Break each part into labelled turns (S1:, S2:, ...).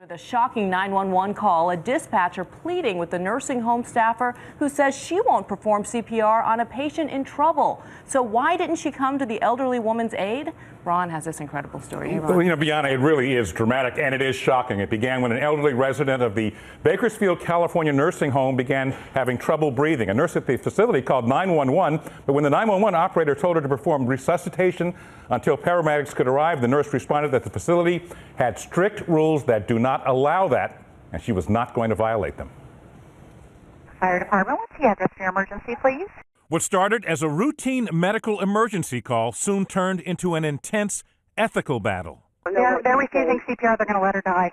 S1: With a shocking 911 call, a dispatcher pleading with the nursing home staffer who says she won't perform CPR on a patient in trouble. So why didn't she come to the elderly woman's aid? Ron has this incredible story. Hey, Ron.
S2: Well, Bianna, it really is dramatic and it is shocking. It began when an elderly resident of the Bakersfield, California nursing home began having trouble breathing. A nurse at the facility called 911, but when the 911 operator told her to perform resuscitation until paramedics could arrive, the nurse responded that the facility had strict rules that do not allow that, and she was not going to violate them.
S3: Fire department, what's the address for your emergency, please?
S4: What started as a routine medical emergency call soon turned into an intense ethical battle.
S3: They're refusing CPR. They're going to let her die.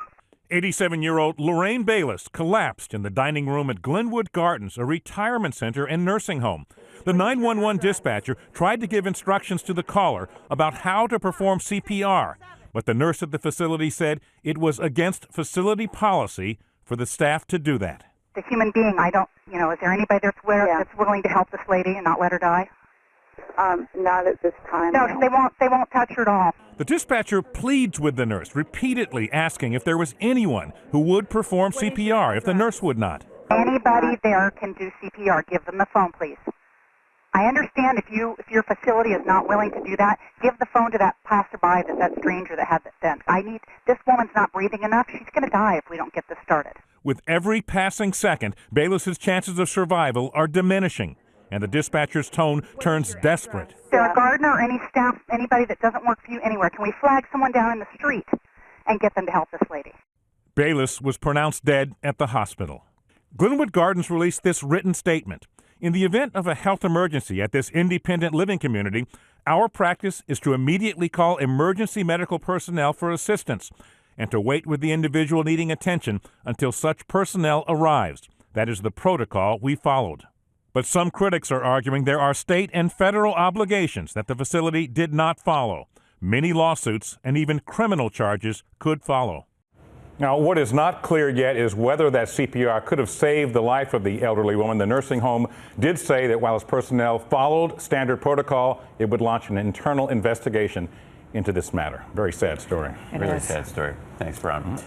S4: 87-year-old Lorraine Bayless collapsed in the dining room at Glenwood Gardens, a retirement center and nursing home. The 911 dispatcher tried to give instructions to the caller about how to perform CPR, but the nurse at the facility said it was against facility policy for the staff to do that.
S3: The human being, is there anybody that's willing to help this lady and not let her die?
S5: Not at this time.
S3: No, they won't touch her at all.
S4: The dispatcher pleads with the nurse, repeatedly asking if there was anyone who would perform CPR if the nurse would not.
S3: Anybody there can do CPR. Give them the phone, please. I understand if your facility is not willing to do that, give the phone to that passerby, that stranger that had that dent. This woman's not breathing enough. She's going to die if we don't get this started.
S4: With every passing second, Bayless's chances of survival are diminishing, and the dispatcher's tone turns desperate.
S3: Is there a gardener or any staff, anybody that doesn't work for you anywhere? Can we flag someone down in the street and get them to help this lady?
S4: Bayless was pronounced dead at the hospital. Glenwood Gardens released this written statement. In the event of a health emergency at this independent living community, our practice is to immediately call emergency medical personnel for assistance and to wait with the individual needing attention until such personnel arrives. That is the protocol we followed. But some critics are arguing there are state and federal obligations that the facility did not follow. Many lawsuits and even criminal charges could follow.
S2: Now, what is not clear yet is whether that CPR could have saved the life of the elderly woman. The nursing home did say that while its personnel followed standard protocol, it would launch an internal investigation into this matter. Very sad story.
S6: Really sad story. Thanks, Ron.